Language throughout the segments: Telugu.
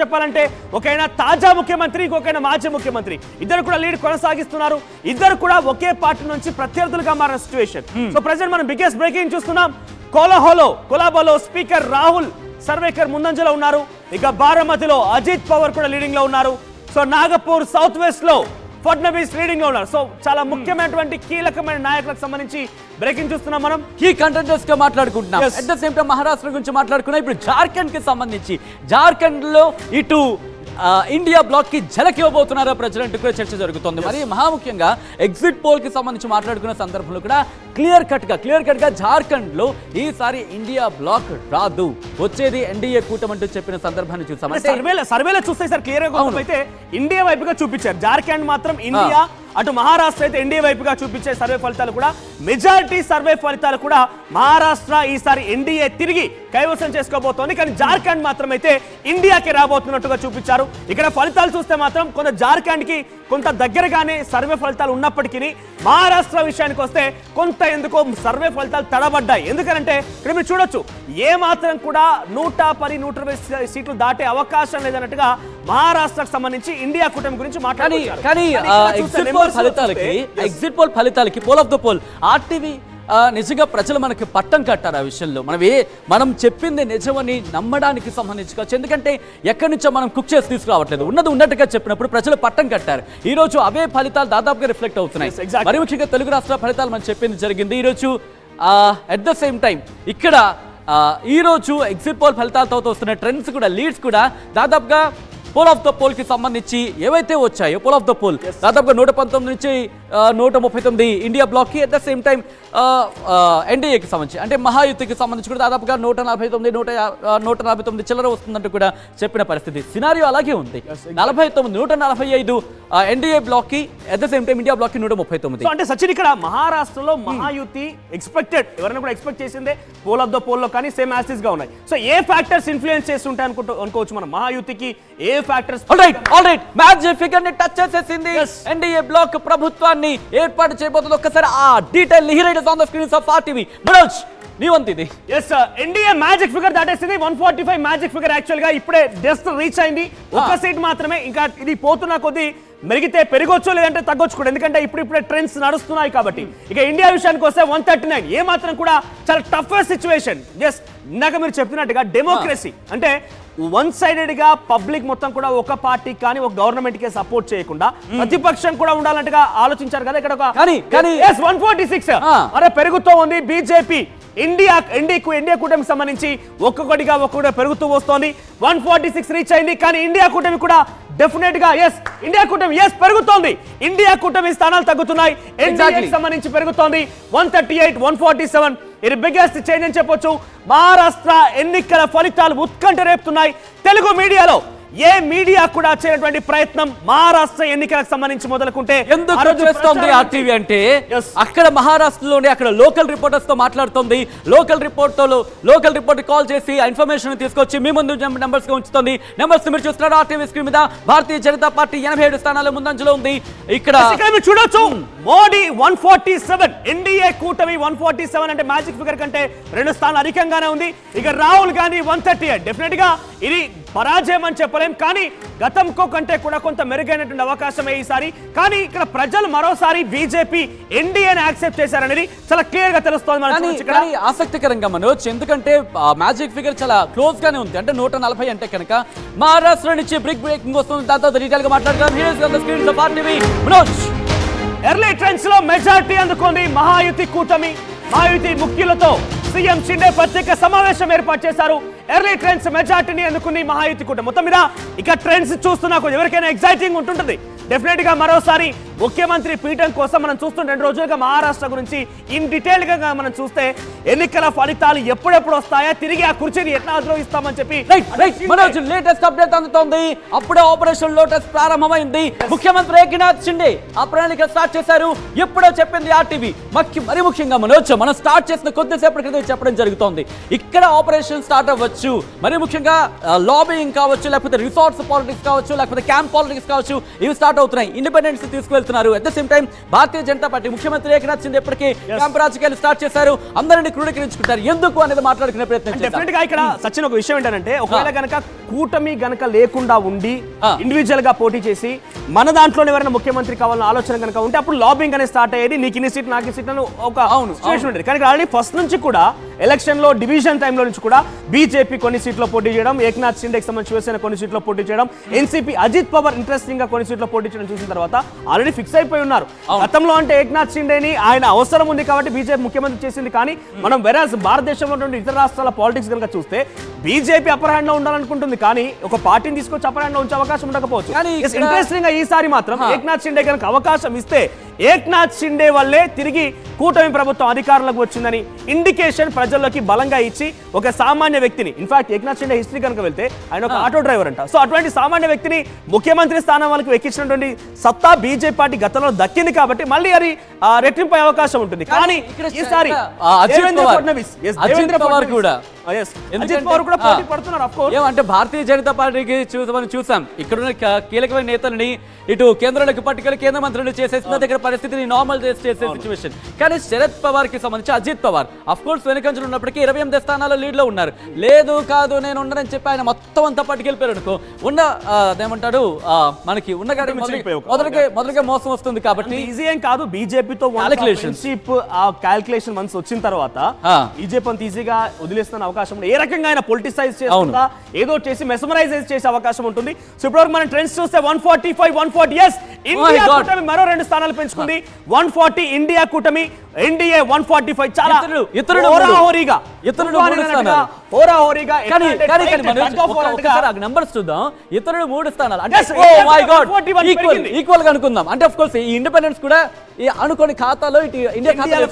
చెప్పాలంటే ఒకైనా తాజా ముఖ్యమంత్రి ఇంకొకైనా మాజీ ముఖ్యమంత్రి ఇద్దరు కూడా లీడ్ కొనసాగిస్తున్నారు. ఇద్దరు కూడా ఒకే పార్టీ నుంచి ప్రత్యర్థులుగా మారిన సిచ్యువేషన్. సో ప్రెజెంట్ మనం బిగ్గెస్ట్ బ్రేకింగ్ చూస్తున్నాం. కొలాబోలో స్పీకర్ రాహుల్ సర్వేకర్ ముందంజలో ఉన్నారు. ఇక బారామతిలో అజిత్ పవార్ కూడా లీడింగ్ లో ఉన్నారు. సో నాగపూర్ సౌత్ వెస్ట్ లో ఫడ్నవీస్ లీడింగ్ లో ఉన్నారు. సో చాలా ముఖ్యమైనటువంటి కీలకమైన నాయకులకు సంబంధించి బ్రేకింగ్ చూస్తున్నాం. మనం కీ కంటెంటర్స్ గా మాట్లాడుకుంటున్నాం. At the same time Maharashtra గురించి మాట్లాడుకున్నాం. ఇప్పుడు జార్ఖండ్ కి సంబంధించి జార్ఖండ్ లో ఇటు ఇండియా బ్లాక్ కి ఝలక్ ఇవ్వబోతున్నారా ప్రజలంటూ కూడా చర్చ జరుగుతోంది. మరి మహాముఖ్యంగా ఎగ్జిట్ పోల్ కి సంబంధించి మాట్లాడుకున్న సందర్భంలో కూడా క్లియర్ కట్ గా జార్ఖండ్ లో ఈసారి ఇండియా బ్లాక్ రాదు, వచ్చేది ఎన్డీఏ కూటమి అంటూ చెప్పిన సందర్భాన్ని చూసాం. సర్వేలో చూస్తే సార్ క్లియర్ గా అయితే ఇండియా వైపుగా చూపించారు. జార్ఖండ్ మాత్రం ఇండియా, అటు మహారాష్ట్ర అయితే ఎన్డీఏ వైపుగా చూపించే సర్వే ఫలితాలు కూడా మెజారిటీ సర్వే ఫలితాలు కూడా మహారాష్ట్ర ఈసారి ఎన్డీఏ తిరిగి కైవసం చేసుకోబోతోంది. కానీ జార్ఖండ్ మాత్రం అయితే ఇండియాకి రాబోతున్నట్టుగా చూపించారు. ఇక్కడ ఫలితాలు చూస్తే మాత్రం కొంత జార్ఖండ్ కి కొంత దగ్గరగానే సర్వే ఫలితాలు ఉన్నప్పటికీ మహారాష్ట్ర విషయానికి వస్తే కొంత ఎందుకో సర్వే ఫలితాలు తడబడ్డాయి. ఎందుకంటే ఇక్కడ మీరు చూడొచ్చు, ఏ మాత్రం కూడా 110-120 సీట్లు దాటే అవకాశం లేదన్నట్టుగా మహారాష్ట్రకు సంబంధించి ఇండియా కూటమి గురించి మాట్లాడారు. కానీ ఎగ్జిట్ పోల్ ఫలితాలకి poll of the poll RTV నిజంగా ప్రజలు మనకి పట్టం కట్టారు. ఆ విషయంలో మనం చెప్పింది నిజమని నమ్మడానికి సంబంధించి కావచ్చు. ఎందుకంటే ఎక్కడి నుంచో మనం కుక్ చేసి తీసుకురావట్లేదు, ఉన్నది ఉన్నట్టుగా చెప్పినప్పుడు ప్రజలు పట్టం కట్టారు. ఈ రోజు అవే ఫలితాలు దాదాపుగా రిఫ్లెక్ట్ అవుతున్నాయి. మరి ముఖ్యంగా తెలుగు రాష్ట్ర ఫలితాలు మనం చెప్పింది జరిగింది. ఈరోజు అట్ ద సేమ్ టైం ఇక్కడ ఈరోజు ఎగ్జిట్ పోల్ ఫలితాలతో వస్తున్న ట్రెండ్స్ కూడా, లీడ్స్ కూడా దాదాపుగా పోల్ ఆఫ్ ద పోల్ కి సంబంధించి ఏవైతే వచ్చాయో పోల్ ఆఫ్ ద పోల్ దాదాపుగా 119 నుంచి 139 ఇండియా బ్లాక్ కి, అట్ ద సేమ్ టైం ఎన్డీఏకి సంబంధించి అంటే మహాయుతికి సంబంధించి కూడా దాదాపుగా 149 చిల్లర వస్తుందంటూ కూడా చెప్పిన పరిస్థితి. సినారియో అలాగే ఉంది. 145 ఎన్డీఏ బ్లాక్ కి, at the same time India block కి 139. అంటే సచిన్ ఇక్కడ మహారాష్ట్రలో మహాయుతి ఎక్స్పెక్టెడ్, ఎవరైనా కూడా ఎక్స్పెక్ట్ చేసిందే పోల్ ఆఫ్ ద పోల్ లో, కానీ సేమ్ యాసిస్ గా ఉన్నాయి. సో ఏ ఫ్యాక్టర్స్ ఇన్ఫ్లుయెన్స్ చేస్తుంటాయి అనుకోవచ్చు మనం మహాయుతికి? ఏ ఫ్యాక్టర్స్? ఆల్రైట్ మ్యాచ్ ఫిగర్ ని టచ్ చేసేసింది. ఎన్డీఏ బ్లాక్ ప్రభుత్వాన్ని ఏర్పాటు చేయబోతుంది. ఒక్కసారి ఆ detail here it is on the screens of RTV. Manoj నీవంతిది. ఎస్, ఎన్డీఏ మ్యాజిక్ ఫిగర్ దాటేసింది. 145 మ్యాజిక్ ఫిగర్ యాక్చువల్ గా ఇప్పుడే జస్ట్ రీచ్ అయింది. ఒక సీట్ మాత్రమే. ఇంకా ఇది పోతున్న కొద్దీ మెరిగితే పెరగొచ్చు, లేదంటే తగ్గొచ్చు కూడా, ఎందుకంటే ఇప్పుడే ట్రెండ్స్ నడుస్తున్నాయి కాబట్టి. ఇక ఇండియా విషయానికి వస్తే 139 ఏ మాత్రం కూడా చాలా టఫెస్ట్ సిచ్యువేషన్. ఎస్, ఇందాక మీరు చెప్పినట్టుగా డెమోక్రసీ అంటే వన్ సైడెడ్ గా పబ్లిక్ మొత్తం కూడా ఒక పార్టీ కానీ ఒక గవర్నమెంట్ కి సపోర్ట్ చేయకుండా ప్రతిపక్షం కూడా ఉండాలంటగా ఆలోచించారు కదా. ఇక్కడ 146 అరే పెరుగుతూ ఉంది. బీజేపీ ఇండియా కూటమికి సంబంధించి ఒక్కొక్కటిగా పెరుగుతూ వస్తోంది. 146 రీచ్ అయింది. కానీ ఇండియా కూటమి కూడా డెఫినెట్ గా ఇండియా కూటమి పెరుగుతోంది. ఇండియా కూటమి స్థానాలు తగ్గుతున్నాయి. ఎన్డీఏకి సంబంధించి పెరుగుతోంది. 138, 147 ఇది బిగ్గెస్ట్ చేంజ్ అని చెప్పొచ్చు. మహారాష్ట్ర ఎన్నికల ఫలితాలు ఉత్కంఠ రేపుతున్నాయి. తెలుగు మీడియాలో ఏ మీడియా కూడా చేయనటువంటి ప్రయత్నం మహారాష్ట్ర ఎన్నికలకు సంబంధించి మొదలుకుంటే ఎందుకు చేస్తోంది ఆర్టీవీ అంటే అక్కడ మహారాష్ట్రలోనే అక్కడ లోకల్ రిపోర్టర్స్ తో మాట్లాడుతుంది. లోకల్ రిపోర్టర్ కాల్ చేసి ఇన్ఫర్మేషన్ తీసుకొచ్చి మీ ముందు నెంబర్స్ గా ఉంచుతుంది. నెంబర్స్ మీరు చూస్తున్నారు ఆర్టీవీ స్క్రీన్ మీద. భారతీయ జనతా పార్టీ 87 స్థానాల ముందంజలో ఉంది. ఇక్కడ చూడొచ్చు మోడీ 147, ఎన్డీఏ కూటమి 147 అంటే మ్యాజిక్ ఫిగర్ కంటే 2 స్థానాలు అధికంగానే ఉంది. ఇక రాహుల్ గాంధీ 138. డెఫినెట్ గా ఇది పరాజయం అని చెప్పలేం, కానీ గతంకో కంటే కూడా కొంత మెరుగైనటువంటి అవకాశమే ఈసారి. కానీ ఇక్కడ ప్రజలు మరోసారి బీజేపీ ఎన్డీఏని యాక్సెప్ట్ చేశారనేది చాలా క్లియర్ గా తెలుస్తోంది. ఆసక్తికరంగా మనోజ్, ఎందుకంటే మ్యాజిక్ ఫిగర్ చాలా క్లోజ్ గానే ఉంది. అంటే 140 అంటే కనుక మహారాష్ట్ర నుంచి బ్రేకింగ్ వస్తుంది. దాంతో డీటెయిల్ గా మాట్లాడుతున్నాం. ఎర్లీ ట్రెండ్స్ లో మెజారిటీ అందుకుంది మహాయుతి కూటమి. మహాయుతి ముఖ్యులతో సీఎం షిండే ప్రత్యేక సమావేశం ఏర్పాటు చేశారు. ఎర్లీ ట్రెండ్స్ మెజార్టీని అందుకుంది మహాయుతి కూటమి. మొత్తం మీద ఇక ట్రెండ్స్ చూస్తున్నా ఎవరికైనా ఎగ్జైటింగ్ ఉంటుంటుంది. డెఫినెట్ గా మరోసారి ముఖ్యమంత్రి పీఠం కోసం మనం చూస్తున్న 2 రోజులుగా మహారాష్ట్ర గురించి ఇన్ డీటెయిల్ గా మనం చూస్తే ఎన్నికల ఫలితాలు ఎప్పుడెప్పుడు వస్తాయా, తిరిగి ఆ కుర్చీని ఎట్లా అధిరోహిస్తామని చెప్పి లేటెస్ట్ అప్డేట్ అందుతోంది. అప్పుడే ఆపరేషన్ లోటస్ ప్రారంభమైంది. ముఖ్యమంత్రి ఏకనాథ్ షిండే ఆ ప్రణాళిక స్టార్ట్ చేశారు. ఎప్పుడో చెప్పింది ఆర్టీవీ. మరి ముఖ్యంగా మనం స్టార్ట్ చేసిన కొద్దిసేపటి క్రితం చెప్పడం జరుగుతోంది. ఇక్కడ ఆపరేషన్ స్టార్ట్ అవ్వచ్చు. మరి ముఖ్యంగా లాబింగ్ కావచ్చు, లేకపోతే రిసార్ట్స్ పాలిటిక్స్ కావచ్చు, లేకపోతే క్యాంప్ పాలిటిక్స్ కావచ్చు, ఇవి స్టార్ట్ అవుతున్నాయి. ఇండిపెండెన్స్ తీసుకువెళ్తున్నారు. చెప్తున్నారు. At the same time Bharatiya Janata party ముఖ్యమంత్రి ఏకనాథ్ షిండే ఇప్పటికే క్యాంప్ రాజకీయాలు స్టార్ట్ చేశారు. అందరినీ క్రోడీకరించుకుంటారు. ఎందుకు అనేది మాట్లాడుకునే ప్రయత్నం చేద్దాం. డెఫినెట్ గా ఇక్కడ సచిన్ ఒక విషయం ఏంటంటే ఒకవేళ గనక కూటమి గనక లేకుండా ఉండి ఇండివిజువల్ గా పోటీ చేసి మన దాంట్లోనే ఎవరైనా ముఖ్యమంత్రి కావాలన్న ఆలోచన కనుక ఉంటే అప్పుడు లాబింగ్ అనేది స్టార్ట్ అయ్యేది. నీకు ఇన్ని సీట్లు నాకు సీట్లు ఒక సిచువేషన్ ఉండేది. కానీ ఆల్రెడీ ఫస్ట్ నుంచి కూడా ఎలక్షన్ లో డివిజన్ టైంలో నుంచి కూడా బీజేపీ కొన్ని సీట్లో పోటీ చేయడం, ఏకనాథ్ షిండేకి సంబంధించి శివసేన కొన్ని సీట్లో పోటీ చేయడం, ఎన్సీపీ అజిత్ పవార్ ఇంట్రెస్టింగ్ గా కొన్ని సీట్లో పోటీ చేయడం చూసిన తర్వాత ఆల్రెడీ ఫిక్స్ అయిపోయి ఉన్నారు. గతంలో అంటే ఏకనాథ్ షిండేని ఆయన అవసరం ఉంది కాబట్టి బీజేపీ ముఖ్యమంత్రి చేసింది. కానీ మనం వెరాజ్ భారతదేశంలో నుండి ఇతర రాష్ట్రాల పాలిటిక్స్ కనుక చూస్తే బీజేపీ అప్పర్ హ్యాండ్ లో ఉండాలనుకుంటుంది కానీ ఒక పార్టీని తీసుకొచ్చి అప్పర్ హ్యాండ్ లో ఉంచే అవకాశం ఉండకపోవచ్చు. ఇంట్రెస్టింగ్ గా ఈసారి మాత్రం ఏకనాథ్ షిండే కనుక అవకాశం ఇస్తే ఏకనాథ్ షిండే వల్లే తిరిగి కూటమి ప్రభుత్వం అధికారంలోకి వచ్చిందని ఇండికేషన్ ప్రజల్లోకి బలంగా ఇచ్చి ఒక సామాన్య వ్యక్తిని, ఇన్ఫాక్ట్ ఏకనాథ్ షిండే హిస్టరీ కనుక వెళ్తే ఆయన ఒక ఆటో డ్రైవర్ అంట. సో అటువంటి సామాన్య వ్యక్తిని ముఖ్యమంత్రి స్థానం వాళ్ళకి ఎక్కించినటువంటి సత్తా బీజేపీ పార్టీ గతంలో దక్కింది కాబట్టి మళ్ళీ అది రెట్టింపై అవకాశం ఉంటుంది. కానీ ఈసారి ఏమంటే భారతీయ జనతా పార్టీకి చూసాం ఇక్కడున్న కీలకమైన నేతలని ఇటు కేంద్రంలోకి పట్టుకెళ్ళి కేంద్ర మంత్రులు చేసేసిన దగ్గర పరిస్థితిని నార్మల్ చేసే సిచ్యువేషన్. కానీ శరద్ పవార్ కి సంబంధించి అజిత్ పవార్ అఫ్ కోర్స్ వెనుకంజలు ఉన్నప్పటికీ 28 స్థానాల్లో లీడ్ లో ఉన్నారు. లేదు కాదు నేను ఉండనని చెప్పి ఆయన మొత్తం అంతా పట్టుకెళ్ళిపోయారు అనుకో ఉన్న ఏమంటాడు మనకి ఉన్న మొదలుగా మోసం వస్తుంది. కాబట్టి ఈజీ ఏం కాదు. బీజేపీతో క్యాల్కులేషన్ వన్స్ వచ్చిన తర్వాత బీజేపీ అంత ఈజీగా వదిలేస్తున్న అవకాశం ఉంది. ఏ రకంగా ఆయన పొలిటిసైజ్ చేస్తుందా ఏదో చేసి మెసమరైజ్ చేసే అవకాశం ఉంటుంది. సో ఇప్పటివరకు మనం ట్రెండ్స్ చూస్తే 145, 140 ఇండియా కూటమి మరో 2 స్థానాలు పెంచుకుంది. 140 ఇండియా కూటమి, ఎన్డీఏ 145. చాలా నంబర్స్ చూద్దాం. ఇతరులు 3 స్థానాలు అంటే ఈక్వల్ గా అనుకుందాం. అంటే ఆఫ్ కోర్స్ ఈ ఇండిపెండెన్స్ కూడా అనుకోని ఖాతాలో ఇటు ఇండియా ఖాతాలో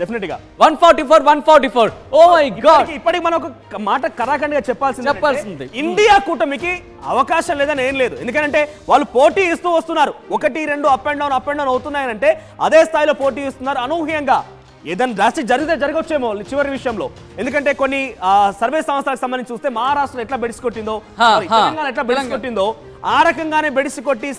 డెఫినెట్ గా 144. Oh my god. ఇప్పటికి మనం ఒక మాట కరాఖండిగా చెప్పాల్సింది ఇండియా కూటమికి అవకాశం లేదని ఏం లేదు. ఎందుకంటే వాళ్ళు పోటీ ఇస్తూ వస్తున్నారు. 1, 2 అప్ అండ్ డౌన్ అవుతున్నాయంటే అదే స్థాయిలో పోటీ ఇస్తున్నారు. అనూహ్యంగా ఏదైనా డ్రాస్టిక్ జరిగితే జరగవచ్చేమో చివరి విషయంలో. ఎందుకంటే కొన్ని సర్వే సంస్థలకు సంబంధించి చూస్తే మహారాష్ట్ర ఎట్లా బెడిసికొట్టిందో, తెలంగాణ ఎట్లా బెడిసికొట్టిందో ఆ రకంగానే బెడిసికొట్టి.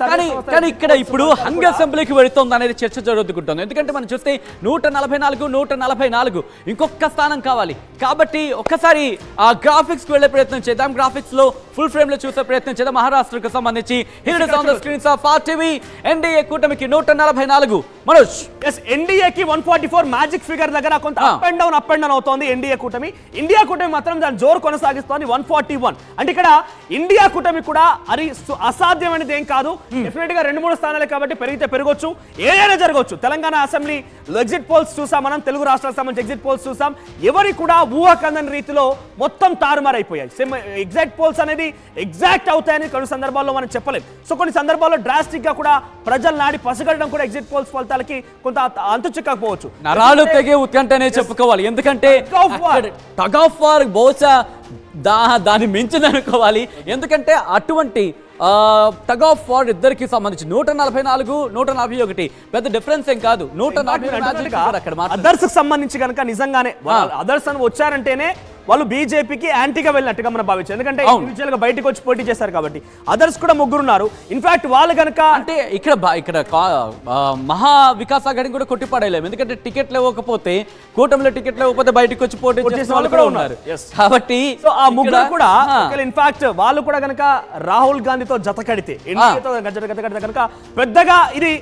కానీ ఇక్కడ ఇప్పుడు హంగ్ అసెంబ్లీకి వెళుతుంది అనేది చర్చ జరుగుతుంటుంది. ఎందుకంటే మనం చూస్తే 144 ఇంకొక స్థానం కావాలి. కాబట్టి ఒక్కసారి ఆ గ్రాఫిక్స్ కి వెళ్ళే ప్రయత్నం చేద్దాం. గ్రాఫిక్స్ లో ఫుల్ ఫ్రేమ్ లో చూసే ప్రయత్నం చేద్దాం. మహారాష్ట్రకు సంబంధించి here is on the screens of RTV. NDA కూటమికి 144. మనోజ్ ఎన్డీఏకి 144 మ్యాజిక్ ఫిగర్ దగ్గర కొంత అప్ అండ్ డౌన్ అవుతోంది ఎన్డీఏ కూటమి. ఇండియా కూటమి మాత్రం దాని జోరు కొనసాగిస్తోంది 141. అంటే ఇక్కడ ఇండియా కూటమి కూడా అది అసాధ్యమైనది ఏం కాదు. డెఫినెట్ గా 2-3 స్థానాలే కాబట్టి పెరిగితే పెరగొచ్చు, ఏదైనా జరగవచ్చు. తెలంగాణ అసెంబ్లీ ఎగ్జిట్ పోల్స్ చూసాం, మనం తెలుగు రాష్ట్రాలకు సంబంధించి ఎగ్జిట్ పోల్స్ చూసాం. ఎవరి కూడా ఊహకందని రీతిలో మొత్తం తారుమారైపోయాయి. ఎగ్జిట్ పోల్స్ అనేది ఎగ్జాక్ట్ అవుతాయని కొన్ని సందర్భాల్లో మనం చెప్పలేం. సో కొన్ని సందర్భాల్లో డ్రాస్టిక్ గా కూడా ప్రజలు నాడి పసగడడం కూడా ఎగ్జిట్ పోల్స్ ఫలితాలకి కొంత అంతు చిక్కకపోవచ్చు. నరాలు తెగే ఉత్కంఠనే చెప్పుకోవాలి. ఎందుకంటే టగ్ ఆఫ్ వార్ బహుశా దాన్ని మించింది అనుకోవాలి. ఎందుకంటే అటువంటి టగ్ ఆఫ్ వార్ ఇద్దరికి సంబంధించి 144, 141 పెద్ద డిఫరెన్స్ ఏం కాదు. 140 అదర్స్ సంబంధించి కనుక నిజంగానే అదర్స్ అని వచ్చారంటేనే వాళ్ళు బీజేపీకి యాంటీగా వెళ్ళినట్టుగా మనం భావించాం. ఎందుకంటే ఇండివిజువల్ గా బయటకు వచ్చి పోటీ చేశారు కాబట్టి. అదర్స్ కూడా 3 ఉన్నారు. ఇన్ఫాక్ట్ వాళ్ళు కనుక అంటే ఇక్కడ మహా వికాస్ అఘాడీ కూడా కొట్టిపడలేము. ఎందుకంటే టికెట్లు ఇవ్వకపోతే కూటమిలో టికెట్లు ఇవ్వకపోతే బయటకు వచ్చి పోటీ చేసే వాళ్ళు కూడా ఉన్నారు. కాబట్టి ఆ 3 కూడా ఇన్ఫాక్ట్ వాళ్ళు కూడా కనుక రాహుల్ గాంధీతో జత కడితే కనుక పెద్దగా ఇది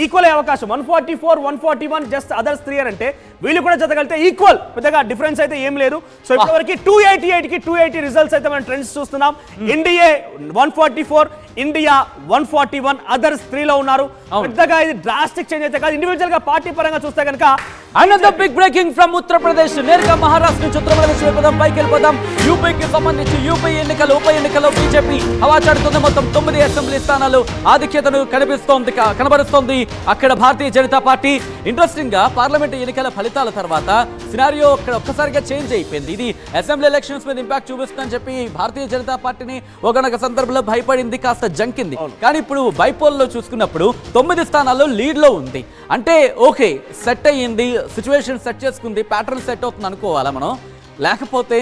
ఈక్వల్ అయ్యే అవకాశం. 144, 141 జస్ట్ అదర్స్ 3 అంటే వీళ్ళు కూడా జత కలితే ఈక్వల్, పెద్దగా డిఫరెన్స్ అయితే ఏం లేదు. సో ఇప్పటివరకు 280 రిజల్ట్స్ అయితే మనం ట్రెండ్స్ చూస్తున్నాం. ఎన్డీఏ 144, ఇండియా 141, అదర్స్ 3 లో ఉన్నారు. పెద్దగా ఇది డ్రాస్టిక్ చేంజ్ అయితే కాదు. ఇండివిజువల్ గా పార్టీ పరంగా చూస్తే కనుక another big breaking from Uttar Pradesh. నేరుగా మహారాష్ట్ర నుంచి ఉత్తరప్రదేశ్ వెళ్ళిపోదాం, పైకి వెళ్ళిపోదాం. యూపీకి సంబంధించి యూపీ ఉప ఎన్నికల్లో బీజేపీ హవా చాటుతుంది. మొత్తం 9 అసెంబ్లీ స్థానాలు ఆధిక్యతను కనబరుస్తోంది అక్కడ భారతీయ జనతా పార్టీ. ఇంట్రెస్టింగ్ గా పార్లమెంట్ ఎన్నికల ఫలితాల తర్వాత సినారియో అక్కడ ఒక్కసారిగా చేంజ్ అయిపోయింది. ఇది అసెంబ్లీ ఎలక్షన్స్ మీద ఇంపాక్ట్ చూపిస్తుందని చెప్పి భారతీయ జనతా పార్టీని ఒకనొక సందర్భంలో భయపడింది, కాస్త జంకింది. కానీ ఇప్పుడు బైపోల్లో చూసుకున్నప్పుడు 9 స్థానాల్లో లీడ్ లో ఉంది. అంటే ఓకే, సెట్ అయ్యింది, సిచ్యువేషన్ సెట్ చేసుకుంది, ప్యాటర్న్ సెట్ అవుతుంది అనుకోవాలా మనం. లేకపోతే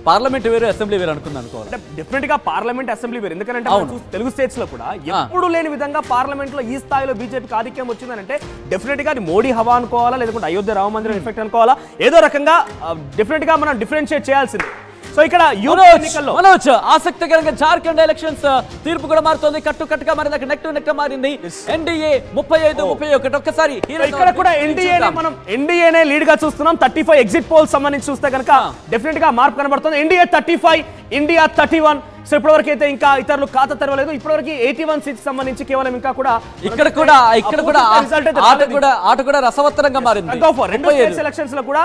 పార్లమెంట్ వేరు అసెంబ్లీ వేరు అనుకుంది అనుకోవాలి. అంటే డెఫినెట్ గా పార్లమెంట్ అసెంబ్లీ వేరు, ఎందుకంటే మనం చూస్తే తెలుగు స్టేట్స్ లో కూడా ఎప్పుడు లేని విధంగా పార్లమెంట్ లో ఈ స్థాయిలో బీజేపీకి ఆధిక్యం వచ్చిందంటే డెఫినెట్ గా అది మోడీ హవా అనుకోవాలా, లేకుంటే అయోధ్య రామ మందిరం ఎఫెక్ట్ అనుకోవాలా, ఏదో రకంగా డెఫినెట్ గా మనం డిఫరెన్షియేట్ చేయాల్సింది. సో ఇక్కడ మనోజ్ ఆసక్తికరంగా జార్ఖండ్ ఎలక్షన్స్ తీర్పు కూడా మారుతోంది, కట్టుగా మారింది, అక్కడ నెక్ టు నెక్ మారింది. ఎన్డీఏ 35-31. ఒక్కసారి ఇక్కడ కూడా ఎన్డీఏనే లీడ్ గా చూస్తున్నాం. 35 ఎగ్జిట్ పోల్స్ సంబంధించి చూస్తే కనుక డెఫినెట్ గా మార్పు కనబడుతుంది. NDA 35, India 31. సో ఇప్పటివరకు అయితే ఇంకా ఇతరులు ఖాతా తెరవలేదు. ఇప్పటివరకు 81 సీట్స్ సంబంధించి కేవలం ఇంకా కూడా ఇక్కడ కూడా ఆట కూడా రసవత్తరంగా మారింది. రెండు స్టేట్స్ ఎలక్షన్స్ లో కూడా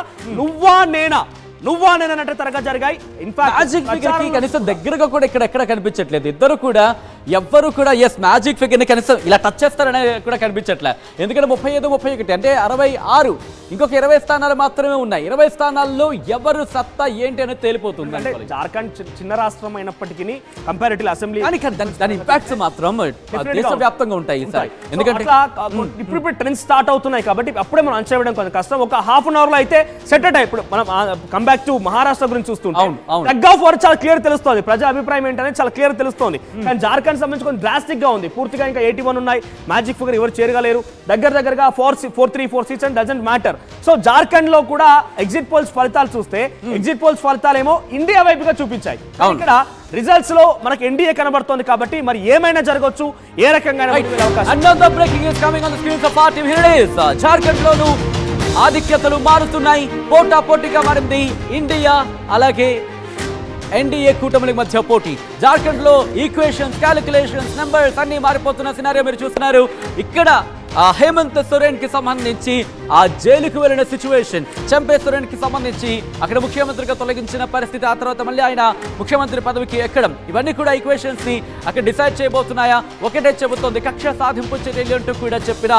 నువ్వా నేనంటే త్వరగా జరిగాయి. మ్యాజిక్ ఫిగర్ కి కనీసం దగ్గరగా కూడా ఎక్కడ కనిపించట్లేదు. ఇద్దరు కూడా ఎవ్వరు కూడా మ్యాజిక్ ఫిగర్ ని కనీసం ఇలా టచ్ చేస్తారనే కూడా కనిపించట్లేదు. ఎందుకంటే 35-31 అంటే 66, ఇంకొక 20 స్థానాలు మాత్రమే ఉన్నాయి. 20 స్థానాల్లో ఎవరు సత్తా ఏంటి అనేది తేలిపోతుంది. అంటే జార్ఖండ్ చిన్న రాష్ట్రం అయినప్పటికీ కంపారిటివ్ అసెంబ్లీ దాని ఇంపాక్ట్స్ మాత్రం దేశవ్యాప్తంగా ఉంటాయి. ఎందుకంటే ఇప్పుడు ట్రెండ్స్ స్టార్ట్ అవుతున్నాయి కాబట్టి అప్పుడే మనం అంచనా వేయడం కొంచెం కష్టం. ఒక హాఫ్ అన్ అవర్ లో అయితే సెట్ అయ్యి ఇప్పుడు మనం కంబ్యాక్ టు మహారాష్ట్ర గురించి చూస్తుంటాం. టగ్ ఆఫ్ వార్ చాలా క్లియర్ తెలుస్తుంది, ప్రజా అభిప్రాయం ఏంటనేది చాలా క్లియర్ తెలుస్తుంది. కానీ జార్ఖండ్ సంబంధించి కొంచెం డ్రాస్టిక్ గా ఉంది. పూర్తిగా ఇంకా 81 ఉన్నాయి. మ్యాజిక్ ఫిగర్ ఎవరు చేరగలేరు. దగ్గరగా 434 seats and doesn't matter. So Jharkhand లో కూడా ఎగ్జిట్ పోల్స్ ఫలితాలు చూస్తే ఎగ్జిట్ పోల్స్ ఫలితాలేమో ఇండియా వైపుగా చూపించాయి. ఇక్కడ రిజల్ట్స్ లో మనకి ఎన్డీఏ కనబడుతోంది కాబట్టి మరి ఏమైనా జరగవచ్చు, ఏ రకంగా జార్ఖండ్ లోను ఆధిక్యతలు మారుతున్నాయి. పోటాపోటీగా మారింది ఇండియా అలాగే ఎన్డీఏ కూటమిల మధ్య పోటీ. జార్ఖండ్ లో ఈక్వేషన్స్, క్యాలిక్యులేషన్స్, నెంబర్స్ అన్ని మారిపోతున్న సినారియో మీరు చూస్తున్నారు. ఇక్కడ హేమంత్ సోరెన్ కి సంబంధించి ఆ జైలుకు వెళ్ళిన సిచ్యువేషన్, చంపే సోరెన్ కి సంబంధించి అక్కడ ముఖ్యమంత్రిగా తొలగించిన పరిస్థితి, ఆ తర్వాత మళ్ళీ ఆయన ముఖ్యమంత్రి పదవికి ఎక్కడం, ఇవన్నీ కూడా ఈక్వేషన్స్ ని అక్కడ డిసైడ్ చేయబోతున్నాయా? ఒకటే చెబుతోంది, కక్ష సాధింపు చర్యలు అంటూ కూడా చెప్పిన